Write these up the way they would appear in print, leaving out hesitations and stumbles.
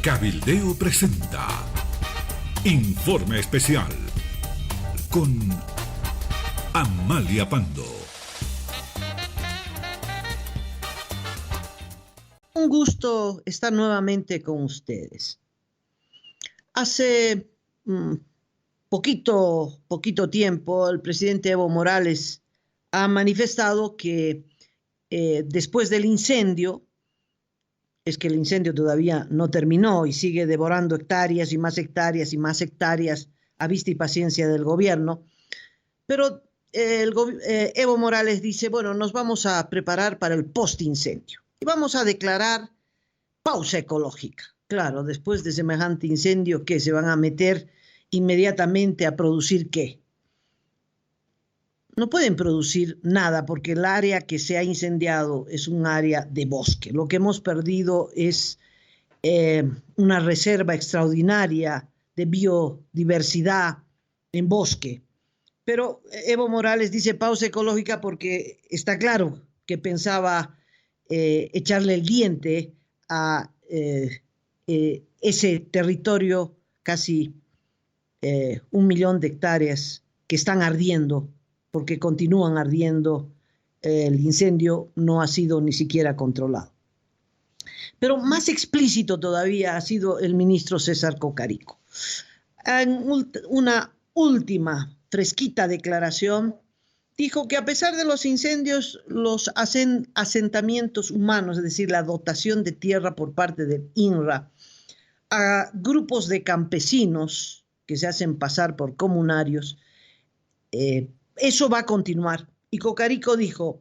Cabildeo presenta Informe Especial con Amalia Pando. Un gusto estar nuevamente con ustedes. Hace poquito tiempo el presidente Evo Morales ha manifestado que después del incendio, es que el incendio todavía no terminó y sigue devorando hectáreas y más hectáreas y más hectáreas a vista y paciencia del gobierno, pero Evo Morales dice, bueno, nos vamos a preparar para el post-incendio y vamos a declarar pausa ecológica. Claro, después de semejante incendio, ¿qué? ¿Se van a meter inmediatamente a producir qué? No pueden producir nada porque el área que se ha incendiado es un área de bosque. Lo que hemos perdido es una reserva extraordinaria de biodiversidad en bosque. Pero Evo Morales dice pausa ecológica porque está claro que pensaba echarle el diente a ese territorio, casi 1 millón de hectáreas que están ardiendo, porque continúan ardiendo. El incendio no ha sido ni siquiera controlado. Pero más explícito todavía ha sido el ministro César Cocarico. En una última fresquita declaración, dijo que a pesar de los incendios, los asentamientos humanos, es decir, la dotación de tierra por parte del INRA a grupos de campesinos que se hacen pasar por comunarios, eso va a continuar. Y Cocarico dijo,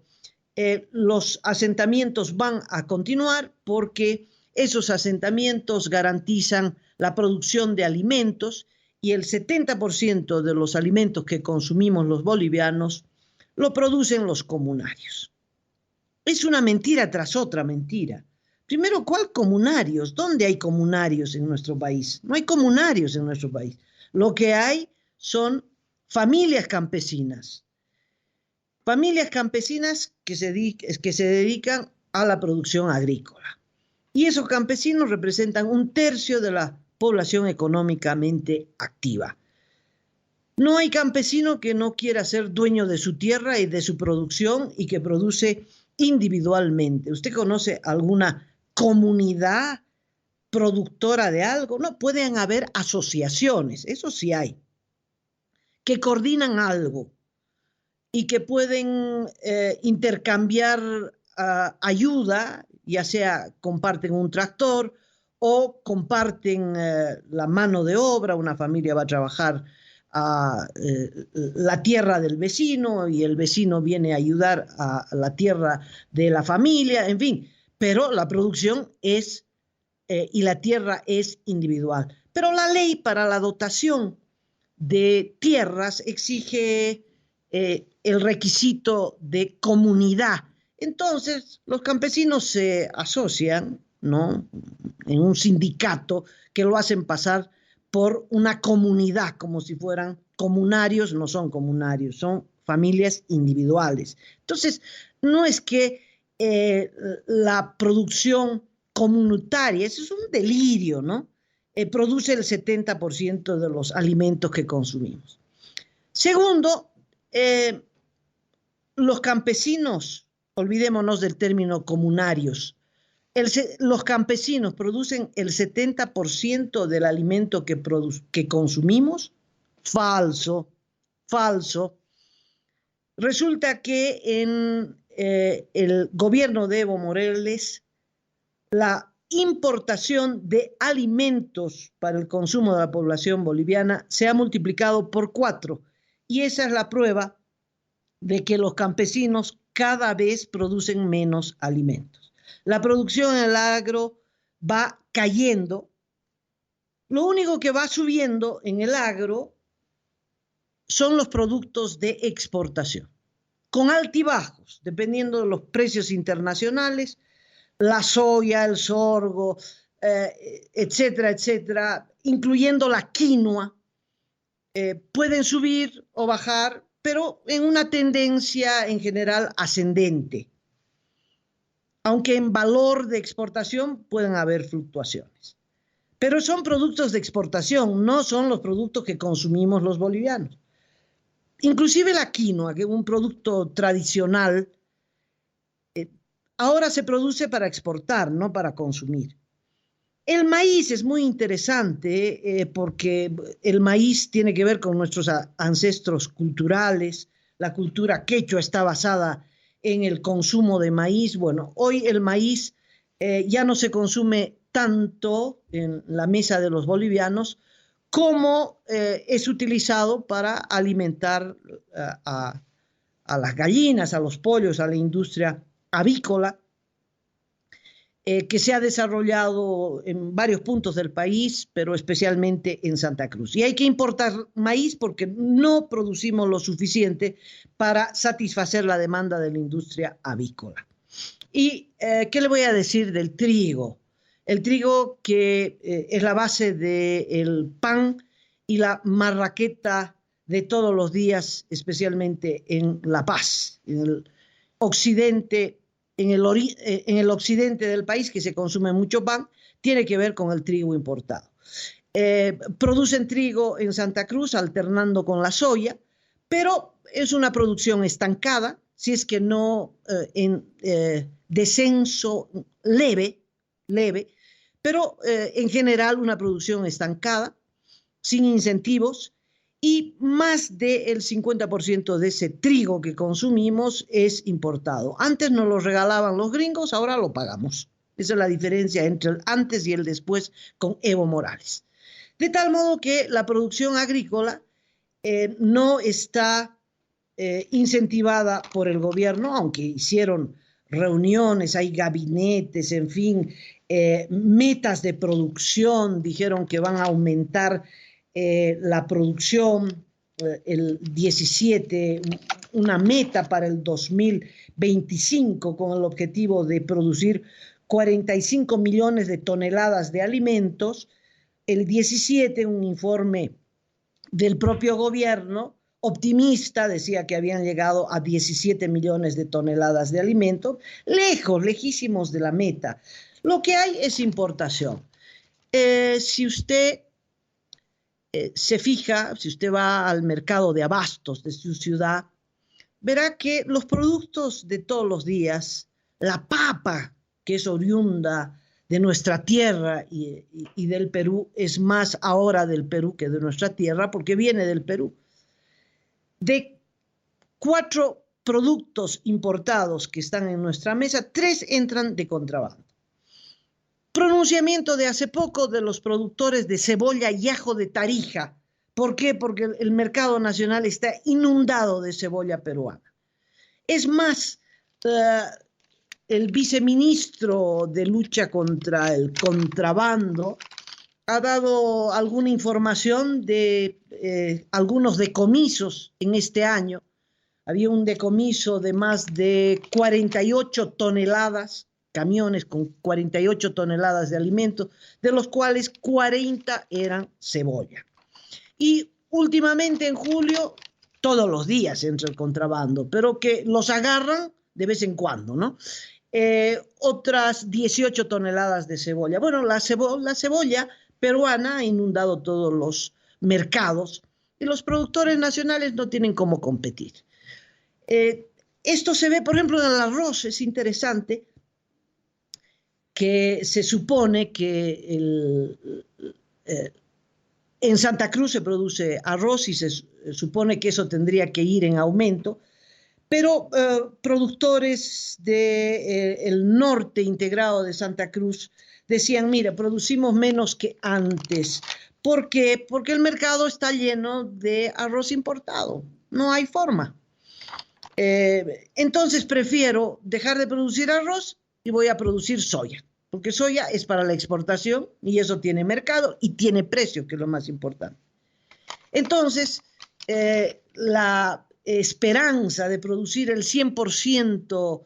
los asentamientos van a continuar porque esos asentamientos garantizan la producción de alimentos y el 70% de los alimentos que consumimos los bolivianos lo producen los comunarios. Es una mentira tras otra mentira. Primero, ¿cuál comunarios? ¿Dónde hay comunarios en nuestro país? No hay comunarios en nuestro país. Lo que hay son familias campesinas. Familias campesinas que se dedican a la producción agrícola. Y esos campesinos representan 1/3 de la población económicamente activa. No hay campesino que no quiera ser dueño de su tierra y de su producción y que produce individualmente. ¿Usted conoce alguna comunidad productora de algo? No, pueden haber asociaciones, eso sí hay, que coordinan algo y que pueden intercambiar ayuda, ya sea comparten un tractor o comparten la mano de obra. Una familia va a trabajar a la tierra del vecino y el vecino viene a ayudar a la tierra de la familia, en fin, pero la producción es y la tierra es individual. Pero la ley para la dotación de tierras exige el requisito de comunidad. Entonces, los campesinos se asocian, ¿no?, en un sindicato que lo hacen pasar por una comunidad, como si fueran comunarios. No son comunarios, son familias individuales. Entonces, no es que la producción comunitaria, eso es un delirio, ¿no? Produce el 70% de los alimentos que consumimos. Segundo, los campesinos, olvidémonos del término comunarios, los campesinos producen el 70% del alimento que consumimos. Falso, falso. Resulta que en el gobierno de Evo Morales, la importación de alimentos para el consumo de la población boliviana se ha multiplicado por 4, y esa es la prueba de que los campesinos cada vez producen menos alimentos. La producción en el agro va cayendo. Lo único que va subiendo en el agro son los productos de exportación, con altibajos, dependiendo de los precios internacionales. La soya, el sorgo, etcétera, etcétera, incluyendo la quinoa, pueden subir o bajar, pero en una tendencia en general ascendente, aunque en valor de exportación pueden haber fluctuaciones. pero son productos de exportación, no son los productos que consumimos los bolivianos. Inclusive la quinoa, que es un producto tradicional, ahora se produce para exportar, no para consumir. El maíz es muy interesante porque el maíz tiene que ver con nuestros ancestros culturales. La cultura quechua está basada en el consumo de maíz. Bueno, hoy el maíz ya no se consume tanto en la mesa de los bolivianos como es utilizado para alimentar a las gallinas, a los pollos, a la industria avícola, que se ha desarrollado en varios puntos del país, pero especialmente en Santa Cruz. Y hay que importar maíz porque no producimos lo suficiente para satisfacer la demanda de la industria avícola. ¿Y qué le voy a decir del trigo? El trigo que es la base del pan y la marraqueta de todos los días, especialmente en La Paz, en el occidente. En el occidente del país, que se consume mucho pan, tiene que ver con el trigo importado. Producen trigo en Santa Cruz alternando con la soya, pero es una producción estancada, si es que no en descenso leve, pero en general una producción estancada, sin incentivos, y más del 50% de ese trigo que consumimos es importado. Antes nos lo regalaban los gringos, ahora lo pagamos. Esa es la diferencia entre el antes y el después con Evo Morales. De tal modo que la producción agrícola no está incentivada por el gobierno, aunque hicieron reuniones, hay gabinetes, en fin, metas de producción, dijeron que van a aumentar la producción, el 17, una meta para el 2025 con el objetivo de producir 45 millones de toneladas de alimentos. El 17, un informe del propio gobierno optimista decía que habían llegado a 17 millones de toneladas de alimentos, lejísimos de la meta. Lo que hay es importación. Si usted se fija, si usted va al mercado de abastos de su ciudad, verá que los productos de todos los días, la papa, que es oriunda de nuestra tierra y del Perú, es más ahora del Perú que de nuestra tierra, porque viene del Perú. De 4 productos importados que están en nuestra mesa, 3 entran de contrabando. Pronunciamiento de hace poco de los productores de cebolla y ajo de Tarija. ¿Por qué? Porque el mercado nacional está inundado de cebolla peruana. Es más, el viceministro de lucha contra el contrabando ha dado alguna información de algunos decomisos en este año. Había un decomiso de más de 48 toneladas, camiones con 48 toneladas de alimentos, de los cuales 40 eran cebolla. Y últimamente en julio, todos los días entra el contrabando, pero que los agarran de vez en cuando, ¿no? Otras 18 toneladas de cebolla. Bueno, la cebolla peruana ha inundado todos los mercados y los productores nacionales no tienen cómo competir. Esto se ve, por ejemplo, en el arroz. Es interesante que se supone que en Santa Cruz se produce arroz y se supone que eso tendría que ir en aumento, pero productores del norte integrado de Santa Cruz decían, mira, producimos menos que antes. ¿Por qué? Porque el mercado está lleno de arroz importado. No hay forma. Entonces prefiero dejar de producir arroz y voy a producir soya, porque soya es para la exportación y eso tiene mercado y tiene precio, que es lo más importante. Entonces, la esperanza de producir el 100%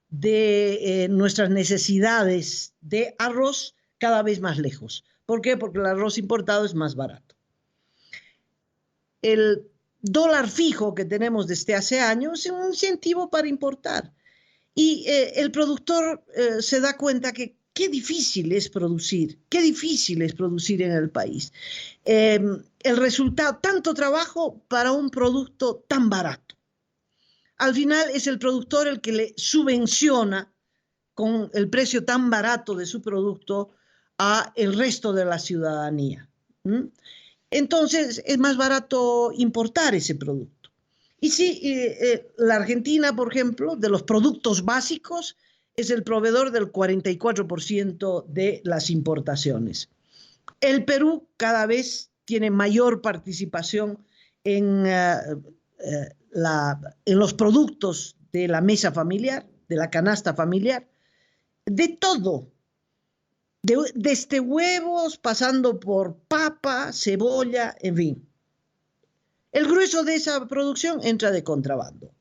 de nuestras necesidades de arroz cada vez más lejos. ¿Por qué? Porque el arroz importado es más barato. El dólar fijo que tenemos desde hace años es un incentivo para importar. Y el productor se da cuenta que qué difícil es producir, qué difícil es producir en el país. El resultado, tanto trabajo para un producto tan barato. Al final es el productor el que le subvenciona con el precio tan barato de su producto a el resto de la ciudadanía. Entonces es más barato importar ese producto. Y sí, la Argentina, por ejemplo, de los productos básicos, es el proveedor del 44% de las importaciones. El Perú cada vez tiene mayor participación en los productos de la mesa familiar, de la canasta familiar, de todo, desde huevos, pasando por papa, cebolla, en fin. El grueso de esa producción entra de contrabando.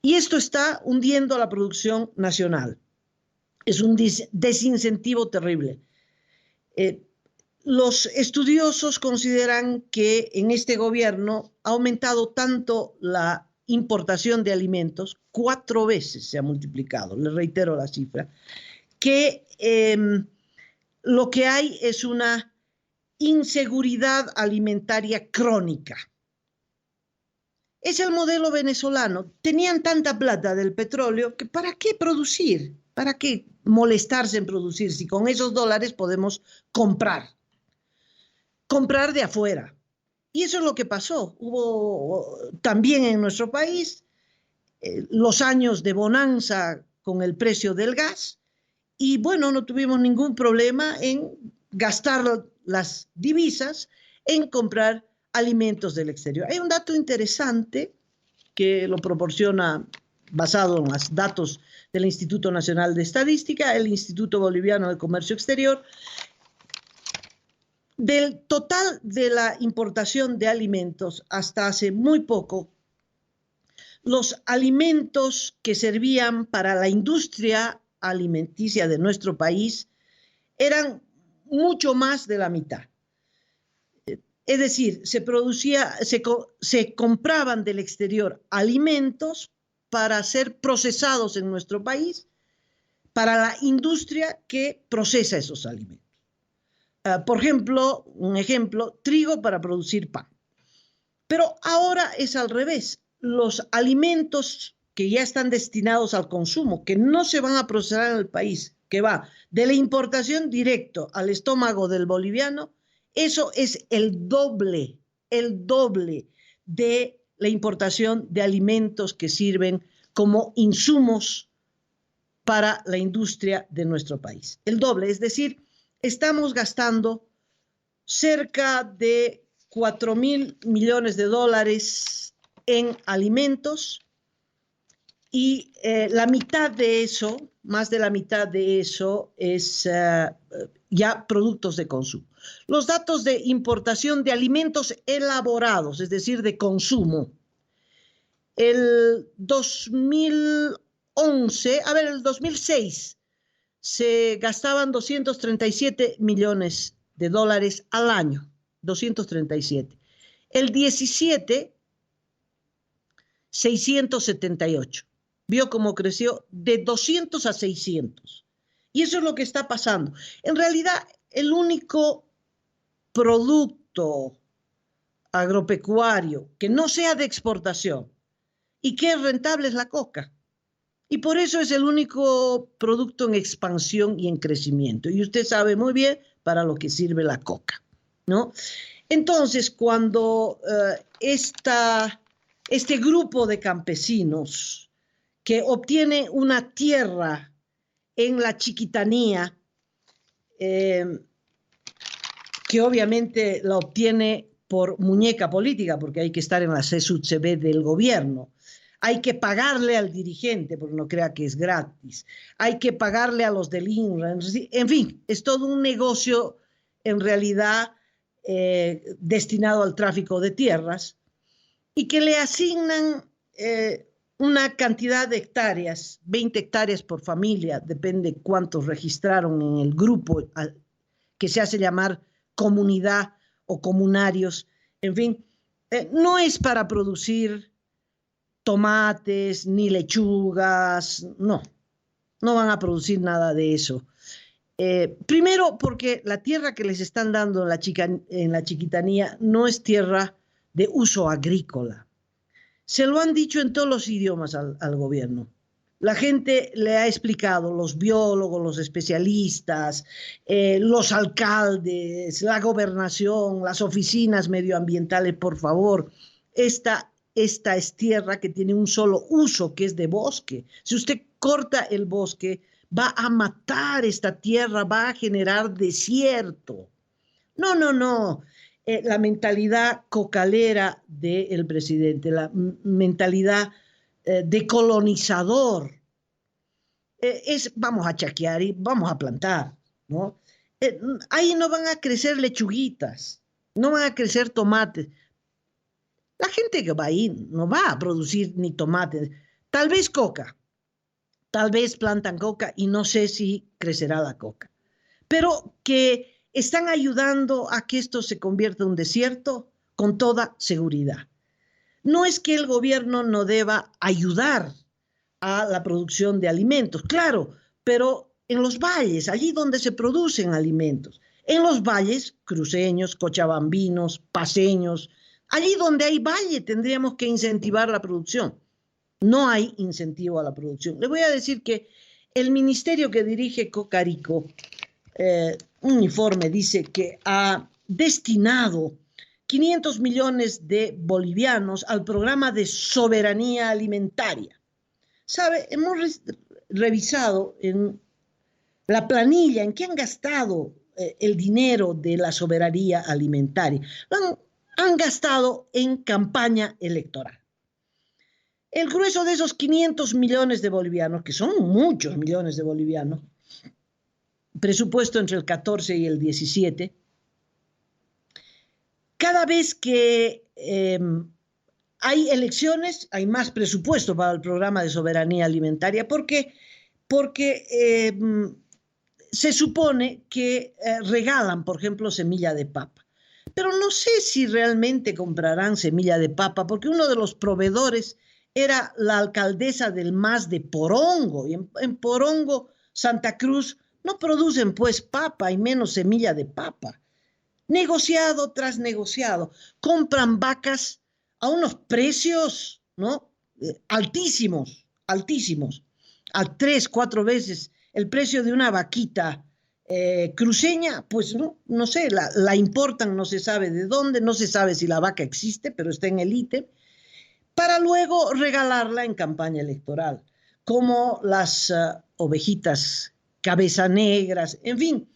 Y esto está hundiendo a la producción nacional. Es un desincentivo terrible. Los estudiosos consideran que en este gobierno ha aumentado tanto la importación de alimentos, 4 veces se ha multiplicado, les reitero la cifra, que lo que hay es una inseguridad alimentaria crónica. Es el modelo venezolano. Tenían tanta plata del petróleo que ¿para qué producir? ¿Para qué molestarse en producir si con esos dólares podemos comprar? Comprar de afuera. Y eso es lo que pasó. Hubo también en nuestro país los años de bonanza con el precio del gas y bueno, no tuvimos ningún problema en gastar las divisas en comprar alimentos del exterior. Hay un dato interesante que lo proporciona basado en los datos del Instituto Nacional de Estadística, el Instituto Boliviano de Comercio Exterior. Del total de la importación de alimentos hasta hace muy poco, los alimentos que servían para la industria alimenticia de nuestro país eran mucho más de la mitad. Es decir, se compraban del exterior alimentos para ser procesados en nuestro país para la industria que procesa esos alimentos. Por ejemplo, trigo para producir pan. Pero ahora es al revés. Los alimentos que ya están destinados al consumo, que no se van a procesar en el país, que va de la importación directo al estómago del boliviano, eso es el doble de la importación de alimentos que sirven como insumos para la industria de nuestro país. El doble, es decir, estamos gastando cerca de 4.000 millones de dólares en alimentos y la mitad de eso, más de la mitad de eso es ya productos de consumo. Los datos de importación de alimentos elaborados, es decir, de consumo. El 2006 se gastaban 237 millones de dólares al año, 237. El 17, 678. Vio cómo creció de 200 a 600. Y eso es lo que está pasando. En realidad, el único producto agropecuario que no sea de exportación y que es rentable es la coca. Y por eso es el único producto en expansión y en crecimiento. Y usted sabe muy bien para lo que sirve la coca, ¿no? Entonces, cuando este grupo de campesinos que obtiene una tierra en la Chiquitanía, que obviamente la obtiene por muñeca política, porque hay que estar en la CSUCB del gobierno, hay que pagarle al dirigente, porque no crea que es gratis, hay que pagarle a los del INRA, en fin, es todo un negocio en realidad destinado al tráfico de tierras, y que le asignan una cantidad de hectáreas, 20 hectáreas por familia, depende cuántos registraron en el grupo que se hace llamar comunidad o comunarios, en fin, no es para producir tomates ni lechugas, no. no van a producir nada de eso. Primero, porque la tierra que les están dando en la Chiquitanía no es tierra de uso agrícola. Se lo han dicho en todos los idiomas al gobierno. La gente le ha explicado, los biólogos, los especialistas, los alcaldes, la gobernación, las oficinas medioambientales, por favor, esta es tierra que tiene un solo uso, que es de bosque. Si usted corta el bosque, va a matar esta tierra, va a generar desierto. No, no, no. La mentalidad cocalera del presidente, la mentalidad de colonizador, vamos a chaquear y vamos a plantar, ¿no? Ahí no van a crecer lechuguitas, no van a crecer tomates. La gente que va ahí no va a producir ni tomates, tal vez coca, tal vez plantan coca y no sé si crecerá la coca, pero que están ayudando a que esto se convierta en un desierto con toda seguridad. No es que el gobierno no deba ayudar a la producción de alimentos, claro, pero en los valles, allí donde se producen alimentos, en los valles cruceños, cochabambinos, paceños, allí donde hay valle tendríamos que incentivar la producción. No hay incentivo a la producción. Le voy a decir que el ministerio que dirige Cocarico, un informe dice que ha destinado 500 millones de bolivianos al programa de soberanía alimentaria. ¿Sabe? Hemos revisado en la planilla en qué han gastado el dinero de la soberanía alimentaria. Han gastado en campaña electoral. El grueso de esos 500 millones de bolivianos, que son muchos millones de bolivianos, presupuesto entre el 14 y el 17, cada vez que hay elecciones, hay más presupuesto para el programa de soberanía alimentaria, porque se supone que regalan, por ejemplo, semilla de papa. Pero no sé si realmente comprarán semilla de papa, porque uno de los proveedores era la alcaldesa del MAS de Porongo, y en Porongo, Santa Cruz, no producen pues papa y menos semilla de papa. Negociado tras negociado, compran vacas a unos precios, ¿no? Altísimos, altísimos, a 3, 4 veces el precio de una vaquita cruceña, pues no sé, la importan, no se sabe de dónde, no se sabe si la vaca existe, pero está en el ítem, para luego regalarla en campaña electoral, como las ovejitas cabeza negras, en fin.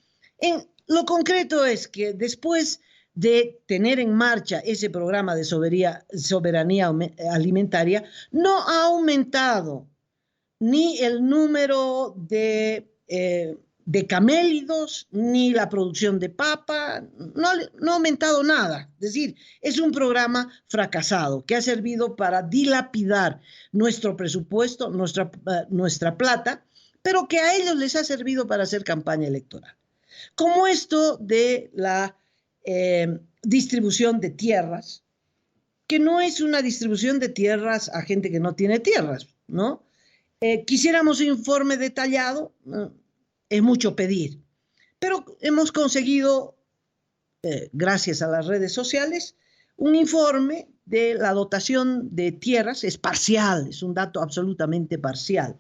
Lo concreto es que después de tener en marcha ese programa de soberanía alimentaria, no ha aumentado ni el número de camélidos, ni la producción de papa, no ha aumentado nada. Es decir, es un programa fracasado que ha servido para dilapidar nuestro presupuesto, nuestra plata, pero que a ellos les ha servido para hacer campaña electoral. Como esto de la distribución de tierras, que no es una distribución de tierras a gente que no tiene tierras, ¿no? Quisiéramos un informe detallado, es mucho pedir, pero hemos conseguido, gracias a las redes sociales, un informe de la dotación de tierras, es parcial, es un dato absolutamente parcial,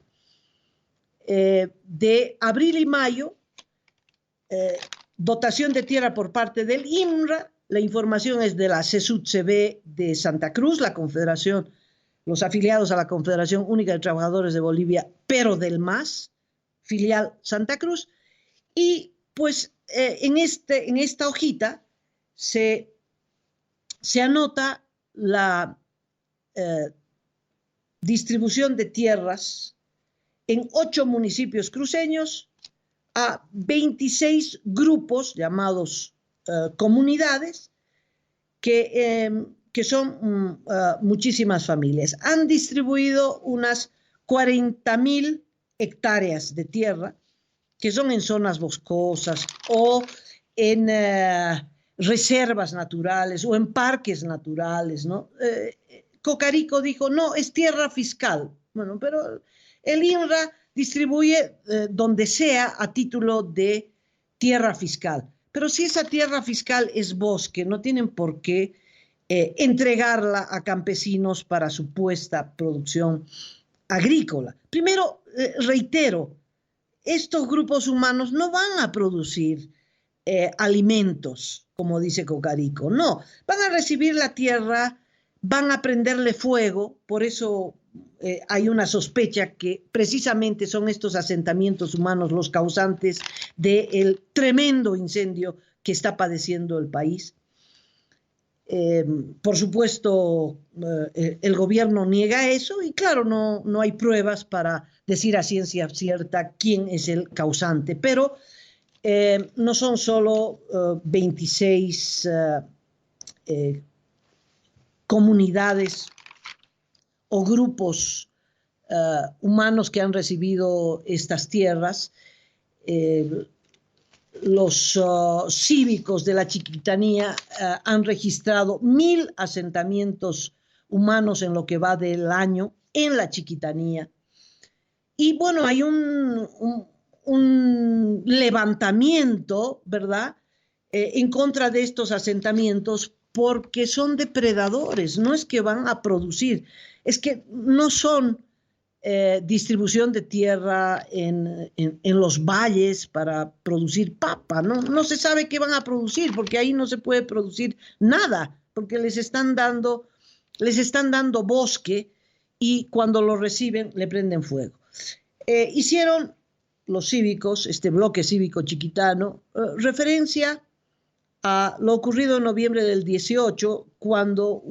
de abril y mayo, dotación de tierra por parte del INRA, la información es de la CESUD-CB de Santa Cruz, la Confederación, los afiliados a la Confederación Única de Trabajadores de Bolivia, pero del MAS, filial Santa Cruz, y pues en esta hojita se anota la distribución de tierras en 8 municipios cruceños a 26 grupos llamados comunidades que son muchísimas familias. Han distribuido unas 40.000 hectáreas de tierra que son en zonas boscosas o en reservas naturales o en parques naturales, ¿no? Cocarico dijo, no, es tierra fiscal. Bueno, pero el INRA distribuye donde sea a título de tierra fiscal. Pero si esa tierra fiscal es bosque, no tienen por qué entregarla a campesinos para supuesta producción agrícola. Primero, reitero, estos grupos humanos no van a producir alimentos, como dice Cocarico, no, van a recibir la tierra, van a prenderle fuego, por eso hay una sospecha que precisamente son estos asentamientos humanos los causantes del tremendo incendio que está padeciendo el país. Por supuesto, el gobierno niega eso y claro, no hay pruebas para decir a ciencia cierta quién es el causante, pero no son solo 26 comunidades o grupos humanos que han recibido estas tierras. Los cívicos de la Chiquitanía han registrado 1.000 asentamientos humanos en lo que va del año en la Chiquitanía. Y bueno, hay un levantamiento, ¿verdad?, en contra de estos asentamientos porque son depredadores, no es que van a producir, es que no son distribución de tierra en los valles para producir papa, no se sabe qué van a producir porque ahí no se puede producir nada, porque les están dando bosque y cuando lo reciben le prenden fuego. Hicieron los cívicos, este bloque cívico chiquitano, referencia a lo ocurrido en noviembre del 18, cuando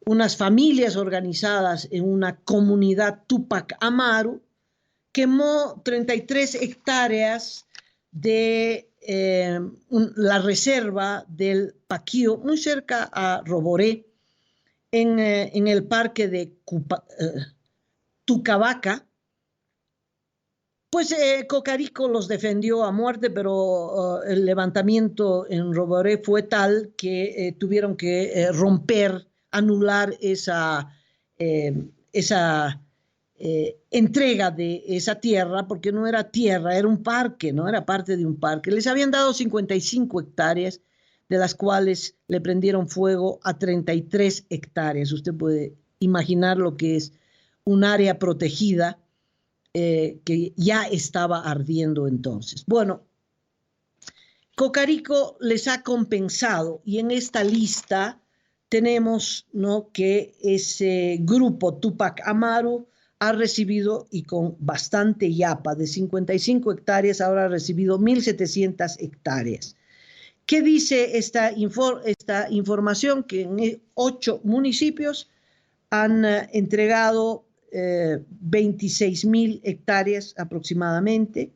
unas familias organizadas en una comunidad Tupac Amaru quemó 33 hectáreas de la reserva del Paquío, muy cerca a Roboré, en el parque de Tucabaca. Pues Cocarico los defendió a muerte, pero el levantamiento en Roboré fue tal que tuvieron que anular esa entrega de esa tierra, porque no era tierra, era un parque, no era parte de un parque. Les habían dado 55 hectáreas, de las cuales le prendieron fuego a 33 hectáreas. Usted puede imaginar lo que es un área protegida que ya estaba ardiendo entonces. Bueno, Cocarico les ha compensado y en esta lista tenemos, ¿no?, que ese grupo Tupac Amaru ha recibido, y con bastante yapa, de 55 hectáreas, ahora ha recibido 1.700 hectáreas. ¿Qué dice esta información? Que en 8 municipios han entregado 26.000 hectáreas aproximadamente.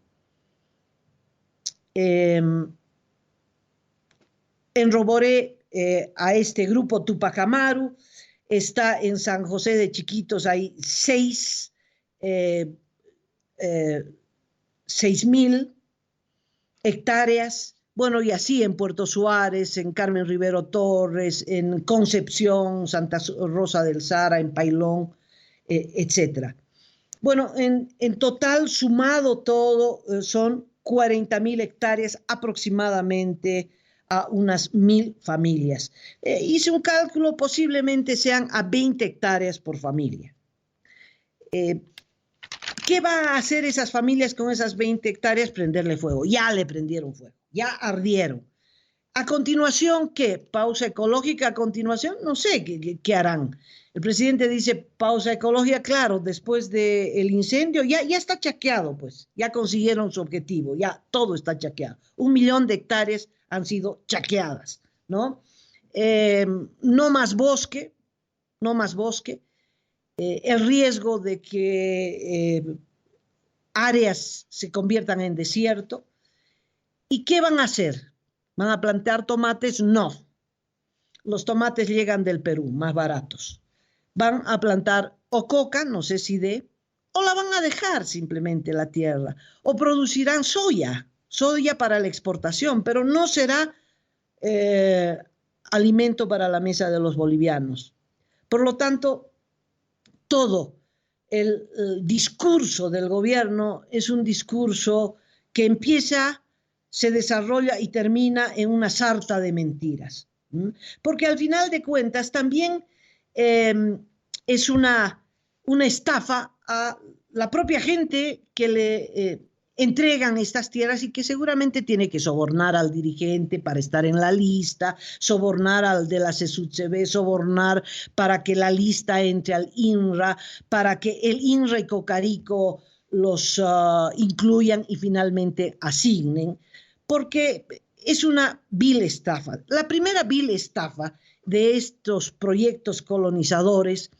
En Roboré, a este grupo Tupac Amaru, está en San José de Chiquitos, hay 6.000 hectáreas. Bueno, y así en Puerto Suárez, en Carmen Rivero Torres, en Concepción, Santa Rosa del Sara, en Pailón, etcétera. Bueno, en total, sumado todo, son 40.000 hectáreas aproximadamente a unas 1.000 familias. Hice un cálculo, posiblemente sean a 20 hectáreas por familia. ¿Qué van a hacer esas familias con esas 20 hectáreas? Prenderle fuego. Ya le prendieron fuego, ya ardieron. A continuación, ¿qué? ¿Pausa ecológica a continuación? No sé qué harán. El presidente dice pausa ecológica, claro, después del incendio ya está chaqueado, pues, ya consiguieron su objetivo, ya todo está chaqueado. 1 millón de hectáreas han sido chaqueadas, ¿no? No más bosque, no más bosque. El riesgo de que áreas se conviertan en desierto. ¿Y qué van a hacer? ¿Van a plantar tomates? No. Los tomates llegan del Perú, más baratos. Van a plantar o coca, no sé si o la van a dejar simplemente la tierra, o producirán soya para la exportación, pero no será alimento para la mesa de los bolivianos. Por lo tanto, todo el discurso del gobierno es un discurso que empieza, se desarrolla y termina en una sarta de mentiras. Porque al final de cuentas también es una estafa a la propia gente que le entregan estas tierras y que seguramente tiene que sobornar al dirigente para estar en la lista, sobornar al de la CSUCB, sobornar para que la lista entre al INRA, para que el INRA y Cocarico los incluyan y finalmente asignen, porque es una vil estafa. La primera vil estafa de estos proyectos colonizadores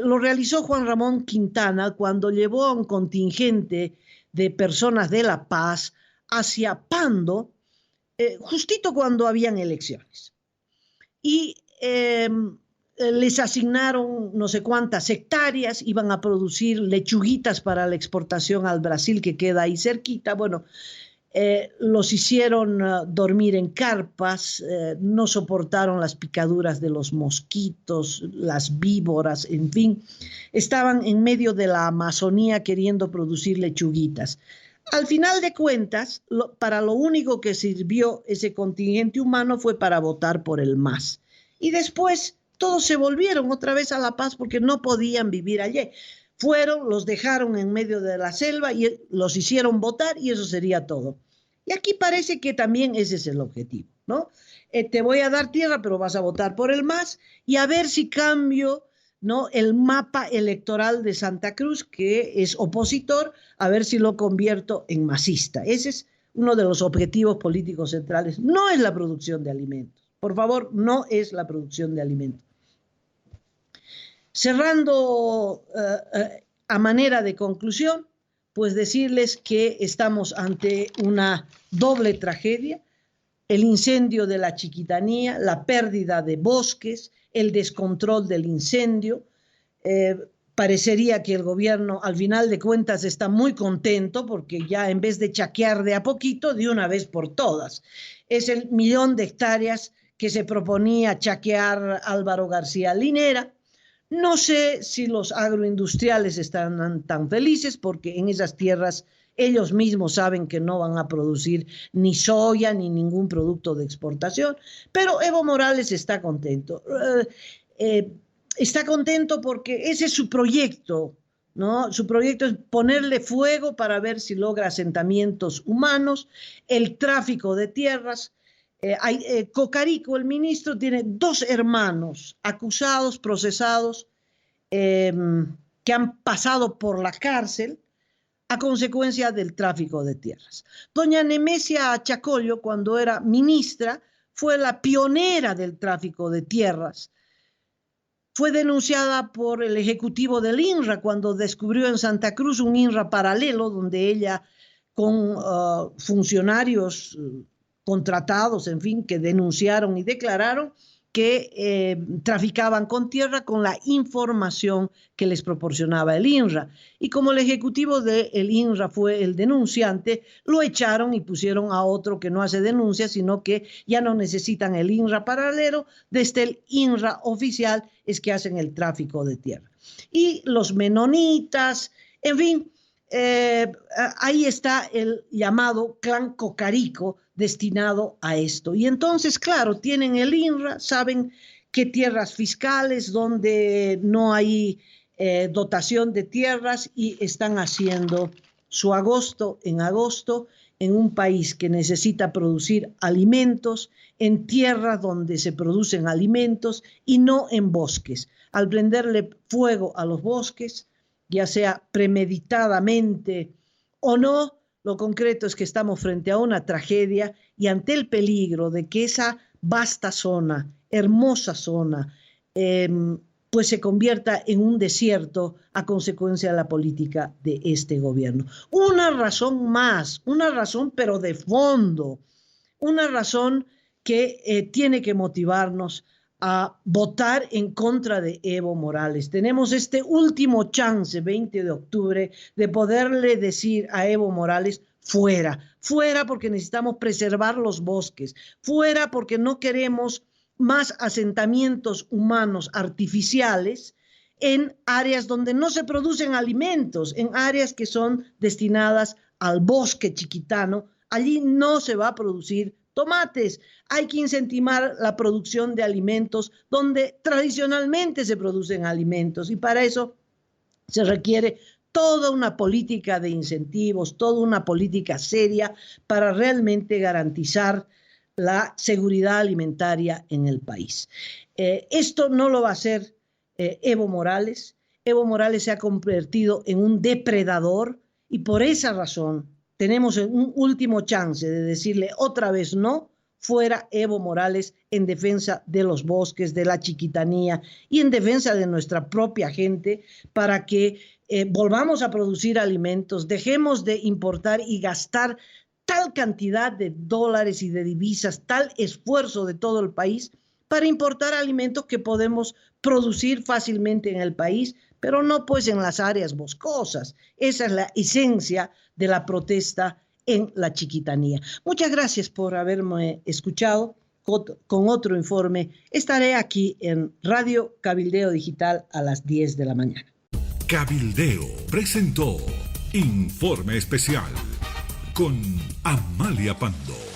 lo realizó Juan Ramón Quintana cuando llevó a un contingente de personas de La Paz hacia Pando, justito cuando habían elecciones. Y les asignaron no sé cuántas hectáreas, iban a producir lechuguitas para la exportación al Brasil, que queda ahí cerquita. Bueno, los hicieron dormir en carpas, no soportaron las picaduras de los mosquitos, las víboras, en fin, estaban en medio de la Amazonía queriendo producir lechuguitas. Al final de cuentas, para lo único que sirvió ese contingente humano fue para votar por el MAS. Y después todos se volvieron otra vez a La Paz porque no podían vivir allí. Fueron, los dejaron en medio de la selva y los hicieron votar y eso sería todo. Y aquí parece que también ese es el objetivo, ¿no? Te voy a dar tierra, pero vas a votar por el MAS y a ver si cambio, ¿no?, el mapa electoral de Santa Cruz, que es opositor, a ver si lo convierto en masista. Ese es uno de los objetivos políticos centrales. No es la producción de alimentos. Por favor, no es la producción de alimentos. Cerrando a manera de conclusión, pues decirles que estamos ante una doble tragedia: el incendio de la Chiquitanía, la pérdida de bosques, el descontrol del incendio. Parecería que el gobierno, al final de cuentas, está muy contento porque ya en vez de chaquear de a poquito, de una vez por todas. Es el 1.000.000 de hectáreas que se proponía chaquear Álvaro García Linera. No sé si los agroindustriales están tan felices porque en esas tierras ellos mismos saben que no van a producir ni soya ni ningún producto de exportación, pero Evo Morales está contento. Está contento porque ese es su proyecto, ¿no? Su proyecto es ponerle fuego para ver si logra asentamientos humanos, el tráfico de tierras. Cocarico, el ministro, tiene 2 hermanos acusados, procesados, que han pasado por la cárcel a consecuencia del tráfico de tierras. Doña Nemesia Chacollo, cuando era ministra, fue la pionera del tráfico de tierras. Fue denunciada por el ejecutivo del INRA cuando descubrió en Santa Cruz un INRA paralelo donde ella, con funcionarios contratados, en fin, que denunciaron y declararon que traficaban con tierra con la información que les proporcionaba el INRA. Y como el ejecutivo del INRA fue el denunciante, lo echaron y pusieron a otro que no hace denuncias, sino que ya no necesitan el INRA paralelo, desde el INRA oficial es que hacen el tráfico de tierra. Y los menonitas, en fin, ahí está el llamado clan Cocarico destinado a esto. Y entonces, claro, tienen el INRA, saben qué tierras fiscales, donde no hay dotación de tierras, y están haciendo su agosto en un país que necesita producir alimentos, en tierras donde se producen alimentos y no en bosques. Al prenderle fuego a los bosques, ya sea premeditadamente o no, lo concreto es que estamos frente a una tragedia y ante el peligro de que esa vasta zona, hermosa zona, pues se convierta en un desierto a consecuencia de la política de este gobierno. Una razón más, una razón pero de fondo, una razón que tiene que motivarnos a votar en contra de Evo Morales. Tenemos este último chance, 20 de octubre, de poderle decir a Evo Morales: fuera, fuera, porque necesitamos preservar los bosques, fuera porque no queremos más asentamientos humanos artificiales en áreas donde no se producen alimentos, en áreas que son destinadas al bosque chiquitano. Allí no se va a producir tomates. Hay que incentivar la producción de alimentos donde tradicionalmente se producen alimentos, y para eso se requiere toda una política de incentivos, toda una política seria para realmente garantizar la seguridad alimentaria en el país. Esto no lo va a hacer Evo Morales. Evo Morales se ha convertido en un depredador, y por esa razón tenemos un último chance de decirle otra vez no. Fuera Evo Morales, en defensa de los bosques, de la chiquitanía y en defensa de nuestra propia gente, para que volvamos a producir alimentos, dejemos de importar y gastar tal cantidad de dólares y de divisas, tal esfuerzo de todo el país para importar alimentos que podemos producir fácilmente en el país, pero no pues en las áreas boscosas. Esa es la esencia de la protesta en la chiquitanía. Muchas gracias por haberme escuchado. Con otro informe estaré aquí en Radio Cabildeo Digital a las 10 de la mañana. Cabildeo presentó Informe Especial con Amalia Pando.